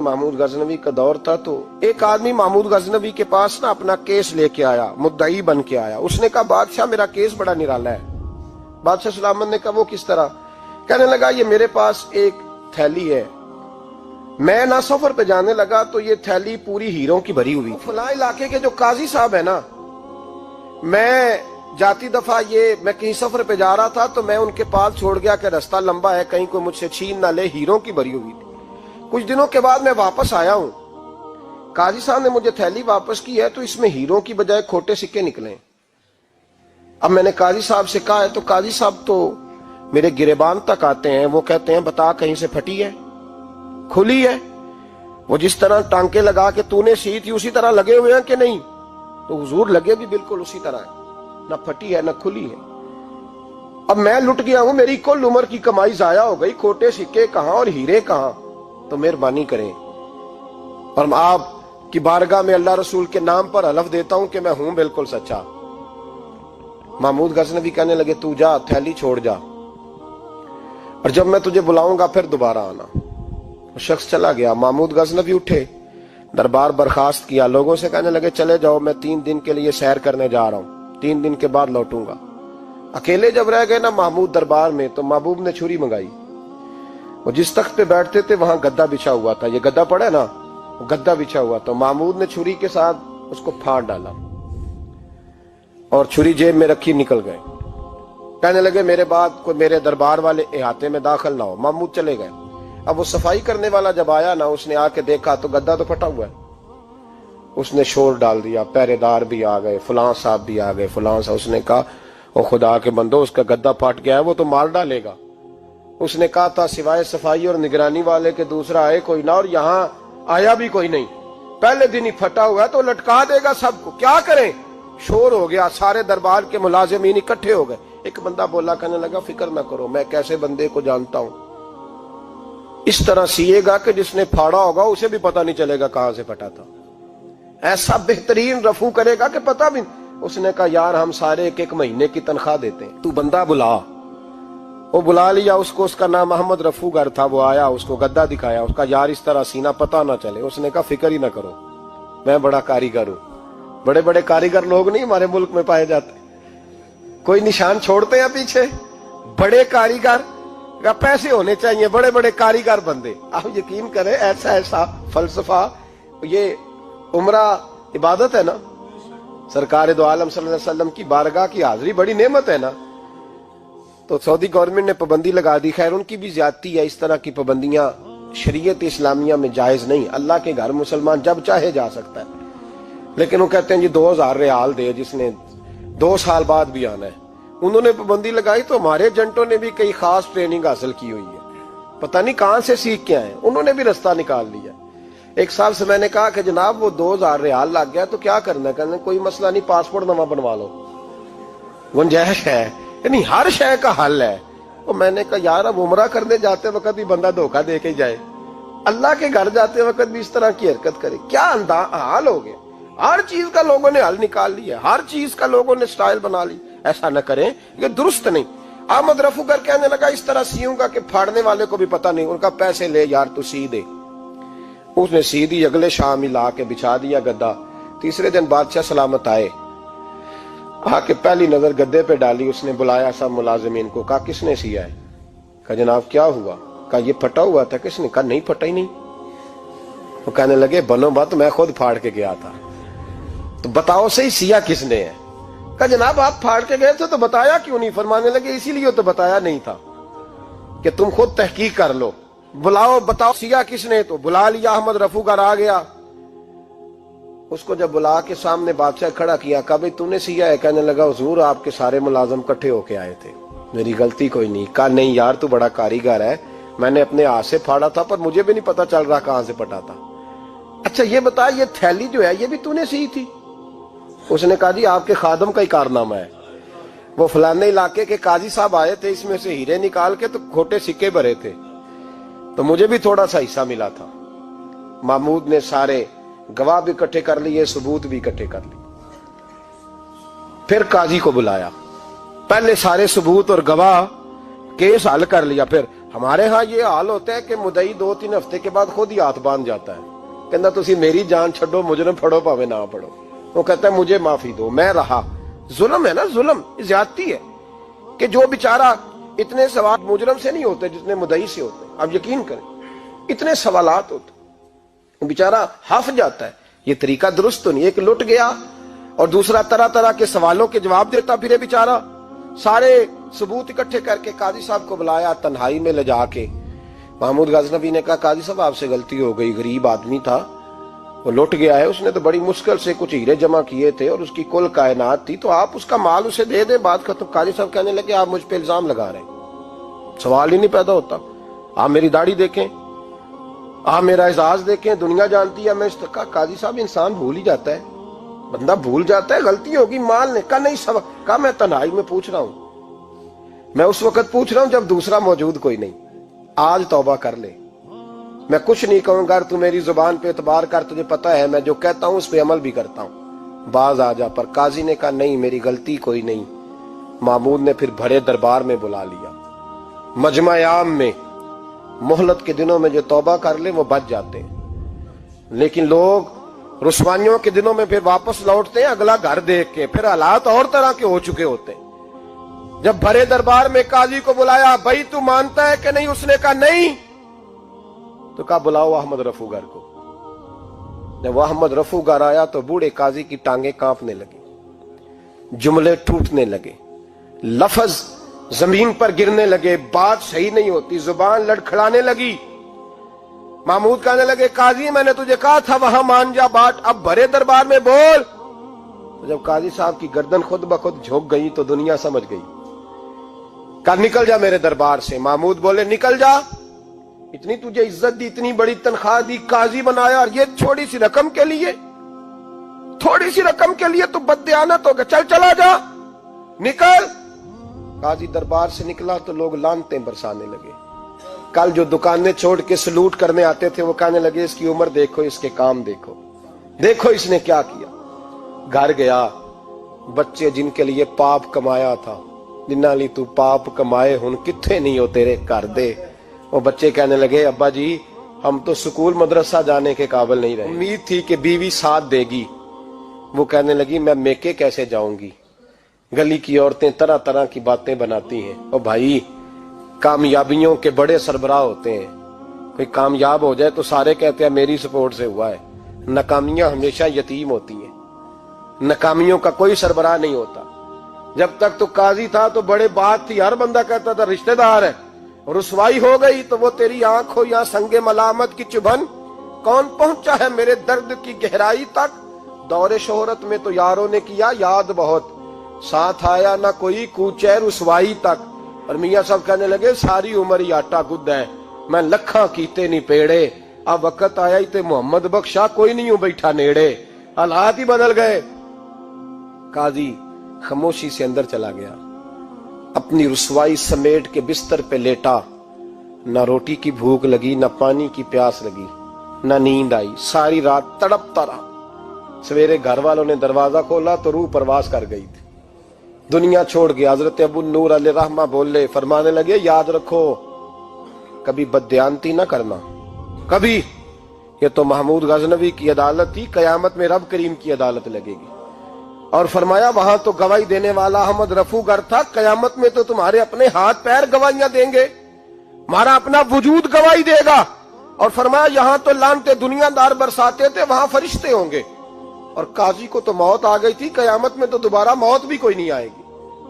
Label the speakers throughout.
Speaker 1: महमूद गजनवी का दौर था तो एक आदमी महमूद गजनवी के पास ना अपना केस लेके आया, मुद्दई बन के आया। उसने कहा बादशाह मेरा केस बड़ा निराला है। बादशाह सुलेमान ने कहा वो किस तरह? कहने लगा ये मेरे पास एक थैली है, मैं ना सफर पे जाने लगा तो ये थैली पूरी हीरों की भरी हुई। फलां इलाके के जो काजी साहब है ना, मैं जाती दफा मैं कहीं सफर पे जा रहा था तो मैं उनके पास छोड़ गया कि रास्ता लंबा है, कहीं कोई मुझसे छीन ना ले, हीरों की भरी हुई थी। कुछ दिनों के बाद मैं वापस आया हूं, काजी साहब ने मुझे थैली वापस की है तो इसमें हीरों की बजाय खोटे सिक्के निकले। अब मैंने काजी साहब से कहा है तो काजी साहब तो मेरे गिरेबान तक आते हैं, वो कहते हैं बता कहीं से फटी है, खुली है? वो जिस तरह टांके लगा के तूने सी थी उसी तरह लगे हुए हैं कि नहीं? तो हुजूर लगे भी बिल्कुल उसी तरह है, ना फटी है ना खुली है। अब मैं लुट गया हूं, मेरी कुल उम्र की कमाई जाया हो गई, खोटे सिक्के कहां और हीरे कहां? तो मेहरबानी करें और आप की बारगाह में अल्लाह रसूल के नाम पर हलफ देता हूं कि मैं हूं बिल्कुल सच्चा। महमूद गजनवी कहने लगे तू जा, थैली छोड़ जा, और जब मैं तुझे बुलाऊंगा फिर दोबारा आना। वो शख्स चला गया। महमूद गजनवी उठे, दरबार बर्खास्त किया, लोगों से कहने लगे चले जाओ, मैं 3 दिन के लिए सैर करने जा रहा हूं, 3 दिन के बाद लौटूंगा। अकेले जब रह गए ना महमूद दरबार में, तो महबूब ने छुरी मंगाई। वो जिस तख्त पे बैठते थे वहां गद्दा बिछा हुआ था, ये गद्दा पड़ा है ना, गद्दा बिछा हुआ था। महमूद ने छुरी के साथ उसको फाड़ डाला और छुरी जेब में रखी निकल गए। कहने लगे मेरे बाद कोई मेरे दरबार वाले इहाते में दाखिल ना हो। महमूद चले गए। अब वो सफाई करने वाला जब आया ना, उसने आके देखा तो गद्दा तो फटा हुआ है। उसने शोर डाल दिया, पहरेदार भी आ गए, फलां साहब भी आ गए, फलां साहब। उसने कहा ओ खुदा के बंदो, उसका गद्दा फट गया है, वो तो मार डालेगा। उसने कहा था सिवाय सफाई और निगरानी वाले के दूसरा आए कोई ना, और यहाँ आया भी कोई नहीं, पहले दिन ही फटा हुआ है तो लटका देगा सबको, क्या करें? शोर हो गया, सारे दरबार के मुलाजिमीन इकट्ठे हो गए। एक बंदा बोला, कहने लगा फिक्र ना करो, मैं कैसे बंदे को जानता हूं, इस तरह सिएगा कि जिसने फाड़ा होगा उसे भी पता नहीं चलेगा कहां से फटा था, ऐसा बेहतरीन रफू करेगा कि पता भी। उसने कहा यार हम सारे 1-1 महीने की तनख्वाह देते हैं, तू बंदा बुला। वो बुला लिया उसको, उसका नाम मोहम्मद रफूगर था। वो आया, उसको गद्दा दिखाया, उसका यार इस तरह सीना पता ना चले। उसने कहा फिक्र ही ना करो, मैं बड़ा कारीगर हूं। बड़े बड़े कारीगर लोग नहीं हमारे मुल्क में पाए जाते, कोई निशान छोड़ते हैं पीछे? बड़े कारीगर का पैसे होने चाहिए, बड़े बड़े कारीगर बंदे। आप यकीन करें ऐसा ऐसा फलसफा, ये उम्रा इबादत है ना, सरकार दो आलम सल्लल्लाहु अलैहि वसल्लम की बारगाह की हाजिरी बड़ी नेमत है ना। तो सऊदी गवर्नमेंट ने पाबंदी लगा दी, खैर उनकी भी ज्यादती है, इस तरह की पाबंदियां शरीयत इस्लामिया में जायज नहीं। अल्लाह के घर मुसलमान जब चाहे जा सकता है, लेकिन वो कहते हैं जी 2000 रियाल दे जिसने 2 साल बाद भी आना है। उन्होंने पाबंदी लगाई तो हमारे एजेंटों ने भी कई खास ट्रेनिंग हासिल की हुई है, पता नहीं कहां से सीख के आए, उन्होंने भी रास्ता निकाल लिया। एक साल से मैंने कहा कि जनाब वो 2000 रियाल लग गया तो क्या करना? कहने कोई मसला नहीं, पासपोर्ट नवा बनवा लो, गुंजाइश है, यानी हर शय का हल है। तो मैंने कहा यार अब उमरा करने जाते वक्त भी बंदा धोखा दे के जाए, अल्लाह के घर जाते वक्त भी इस तरह की हरकत करे, क्या हाल हो गया? हर चीज का लोगों ने हल निकाल लिया, हर चीज का लोगों ने स्टाइल बना ली। ऐसा न करें, ये दुरुस्त नहीं। अहमद रफूगर कहने लगा इस तरह सीऊंगा कि फाड़ने वाले को भी पता नहीं। उनका पैसे ले यार तू सी दे। उसने सी दी, अगले शाम ही ला के बिछा दिया गद्दा। तीसरे दिन बादशाह सलामत आए, आके पहली नजर गद्दे पे डाली। उसने बुलाया सब मुलाजिमीन को, कहा किसने सिया है? कहा जनाब क्या हुआ? कहा ये फटा हुआ था। किसने? कहा नहीं फटा ही नहीं। वो कहने लगे बनो बात, मैं खुद फाड़ के गया था। तो बताओ सही सिया किसने है? कहा जनाब आप फाड़ के गए थे तो बताया क्यों नहीं? फरमाने लगे इसीलिए तो बताया नहीं था कि तुम खुद तहकीक कर लो, बुलाओ बताओ सिया किसने। तो बुला लिया, अहमद रफूगर आ गया। उसको जब बुला के सामने बादशाह खड़ा किया, कहा भाई तूने सिया है? कहने लगा हुजूर आपके सारे मुलाजम इकट्ठे होके आए थे, मेरी गलती कोई नहीं। कहा नहीं यार तू बड़ा कारीगर है, मैंने अपने हाथ से फाड़ा था पर मुझे भी नहीं पता चल रहा कहां से फटा था। अच्छा ये बता ये थैली जो है ये भी तूने सी थी? उसने कहा जी आपके खादम का ही कारनामा है, वो फलाने इलाके के काजी साहब आए थे, इसमें से हीरे निकाल के तो खोटे सिक्के भरे थे, तो मुझे भी थोड़ा सा हिस्सा मिला था। महमूद ने सारे गवाह भी इकट्ठे कर लिए, सबूत भी इकट्ठे कर लिए। फिर काजी को बुलाया, पहले सारे सबूत और गवाह केस हल कर लिया, फिर ہمارے ہاں یہ حال ہوتا ہے کہ مدعی 2-3 ہفتے کے بعد خود ہی ہاتھ باندھ جاتا ہے، کہنا تسی میری جان چھڈو، مجرم پھڑو پاوے نہ پڑھو. وہ کہتا ہے مجھے معافی دو، میں رہا. ظلم ہے نا، ظلم زیادتی ہے کہ جو بیچارہ اتنے سوال مجرم سے نہیں ہوتے جتنے مدعی سے ہوتے ہیں. آپ یقین کریں اتنے سوالات ہوتے، بیچارہ ہف جاتا ہے. یہ طریقہ درست تو نہیں. ایک لٹ گیا اور دوسرا طرح طرح کے سوالوں کے جواب دیتا پھرے بیچارہ. سارے ثبوت اکٹھے کر کے قاضی صاحب کو بلایا تنہائی میں لے جا کے. محمود غزنوی نے کہا قاضی صاحب آپ سے غلطی ہو گئی، غریب آدمی تھا، وہ لٹ گیا ہے، اس نے تو بڑی مشکل سے کچھ ہیرے جمع کیے تھے اور اس کی کل کائنات تھی، تو آپ اس کا مال اسے دے دیں، بات ختم. قاضی صاحب کہنے لگے آپ مجھ پہ الزام لگا رہے ہیں، سوال ہی نہیں پیدا ہوتا. آپ میری داڑھی دیکھیں، آپ میرا اعزاز دیکھیں، دنیا جانتی ہے میں اس کا. قاضی صاحب انسان بھول ہی جاتا ہے، بندہ بھول جاتا ہے، غلطی ہوگی. مال نے کہا نہیں سبق، کہا میں تنہائی میں پوچھ رہا ہوں، میں اس وقت پوچھ رہا ہوں جب دوسرا موجود کوئی نہیں. آج توبہ کر لے، میں کچھ نہیں کہوں گا، تو میری زبان پہ اعتبار کر، تجھے پتا ہے میں جو کہتا ہوں اس پہ عمل بھی کرتا ہوں، باز آ جا. پر قاضی نے کہا نہیں میری غلطی کوئی نہیں. محمود نے پھر بڑے دربار میں بلا لیا، مجمع عام میں. مہلت کے دنوں میں جو توبہ کر لے وہ بچ جاتے ہیں، لیکن لوگ رسوائیوں کے دنوں میں پھر واپس لوٹتے ہیں اگلا گھر دیکھ کے، پھر حالات اور طرح کے ہو چکے ہوتے ہیں. جب بڑے دربار میں قاضی کو بلایا، بھائی تو مانتا ہے کہ نہیں؟ اس نے کہا نہیں. تو کہا بلاؤ احمد رفوگر کو. جب احمد رفوگر آیا تو بوڑھے قاضی کی ٹانگیں کانپنے لگی، جملے ٹوٹنے لگے، لفظ زمین پر گرنے لگے، بات صحیح نہیں ہوتی، زبان لڑکھڑانے لگی. محمود کہنے لگے قاضی میں نے تجھے کہا تھا وہاں مان جا بات، اب بڑے دربار میں بول. جب قاضی صاحب کی گردن خود بخود جھک گئی تو دنیا سمجھ گئی. کہا نکل جا میرے دربار سے. محمود بولے نکل جا، اتنی تجھے عزت دی، اتنی بڑی تنخواہ دی، قاضی بنایا، اور یہ تھوڑی سی رقم کے لیے، تھوڑی سی رقم کے لیے تو بددیانت ہو گیا، چل چلا جا، نکل. قاضی دربار سے نکلا تو لوگ لعنتیں برسانے لگے. کل جو دکانیں چھوڑ کے سلوٹ کرنے آتے تھے وہ کہنے لگے اس کی عمر دیکھو، اس کے کام دیکھو، دیکھو اس نے کیا کیا. گھر گیا، بچے جن کے لیے پاپ کمایا تھا، جنہاں لی تو پاپ کمائے ہن کتھے نہیں ہو تیرے کر دے. وہ بچے کہنے لگے ابا جی ہم تو سکول مدرسہ جانے کے قابل نہیں رہے، امید تھی کہ بیوی ساتھ دے گی. وہ کہنے لگی میں میکے کیسے جاؤں گی، گلی کی عورتیں طرح طرح کی باتیں بناتی ہیں. او بھائی کامیابیوں کے بڑے سربراہ ہوتے ہیں، کوئی کامیاب ہو جائے تو سارے کہتے ہیں میری سپورٹ سے ہوا ہے. ناکامیاں ہمیشہ یتیم ہوتی ہیں، ناکامیوں کا کوئی سربراہ نہیں ہوتا. جب تک تو قاضی تھا تو بڑے بات تھی، ہر بندہ کہتا تھا رشتہ دار ہے. رسوائی ہو گئی تو وہ تیری آنکھ ہو یا سنگ ملامت کی چبھن، کون پہنچا ہے میرے درد کی گہرائی تک. دور شہرت میں تو یاروں نے کیا یاد بہت، ساتھ آیا نہ کوئی کوچے رسوائی تک. اور میاں صاحب کہنے لگے ساری عمر ہی آٹا گد ہے، میں لکھاں کیتے نہیں پیڑے، اب وقت آیا ہی تے محمد بخشا کوئی نہیں ہوں بیٹھا نیڑے. حالات ہی بدل گئے. قاضی خاموشی سے اندر چلا گیا، اپنی رسوائی سمیٹ کے بستر پہ لیٹا. نہ روٹی کی بھوک لگی، نہ پانی کی پیاس لگی، نہ نیند آئی. ساری رات تڑپتا رہا. سویرے گھر والوں نے دروازہ کھولا تو روح پرواز کر گئی تھی، دنیا چھوڑ گیا. حضرت ابو نور علیہ رحمہ بولے، فرمانے لگے یاد رکھو کبھی بددیانتی نہ کرنا کبھی. یہ تو محمود غزنوی کی عدالت تھی، قیامت میں رب کریم کی عدالت لگے گی. اور فرمایا وہاں تو گواہی دینے والا احمد رفوگر تھا، قیامت میں تو تمہارے اپنے ہاتھ پیر گواہیاں دیں گے، ہمارا اپنا وجود گواہی دے گا. اور فرمایا یہاں تو لعنتیں دنیا دار برساتے تھے، وہاں فرشتے ہوں گے. اور قاضی کو تو موت آ گئی تھی، قیامت میں تو دوبارہ موت بھی کوئی نہیں آئے گی،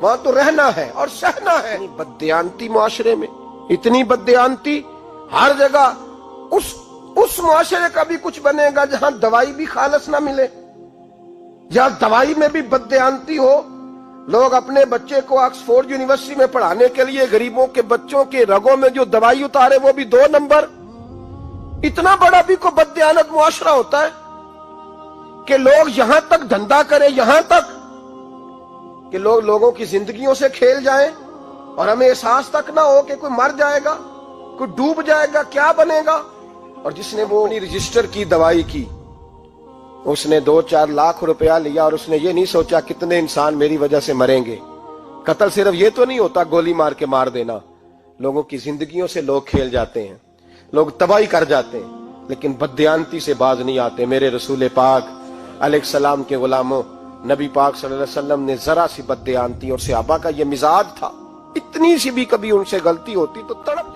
Speaker 1: وہاں تو رہنا ہے اور سہنا ہے. بددیانتی معاشرے میں، اتنی بددیانتی ہر جگہ. اس معاشرے کا بھی کچھ بنے گا جہاں دوائی بھی خالص نہ ملے، جہاں دوائی میں بھی بددیانتی ہو. لوگ اپنے بچے کو آکسفورڈ یونیورسٹی میں پڑھانے کے لیے غریبوں کے بچوں کے رگوں میں جو دوائی اتارے وہ بھی 2 نمبر. اتنا بڑا بھی کو بددیانت معاشرہ ہوتا ہے کہ لوگ یہاں تک دھندا کریں، یہاں تک کہ لوگ لوگوں کی زندگیوں سے کھیل جائیں اور ہمیں احساس تک نہ ہو کہ کوئی مر جائے گا، کوئی ڈوب جائے گا، کیا بنے گا. اور جس نے وہ رجسٹر کی دوائی کی، اس نے 2-4 لاکھ روپیہ لیا اور اس نے یہ نہیں سوچا کتنے انسان میری وجہ سے مریں گے. قتل صرف یہ تو نہیں ہوتا گولی مار کے مار دینا، لوگوں کی زندگیوں سے لوگ کھیل جاتے ہیں، لوگ تباہی کر جاتے ہیں، لیکن بددیانتی سے باز نہیں آتے۔ میرے رسول پاک علیہ السلام کے غلاموں، نبی پاک صلی اللہ علیہ وسلم نے ذرا سی بددیانتی، اور صحابہ کا یہ مزاج تھا، اتنی سی بھی کبھی ان سے غلطی ہوتی تو تڑپ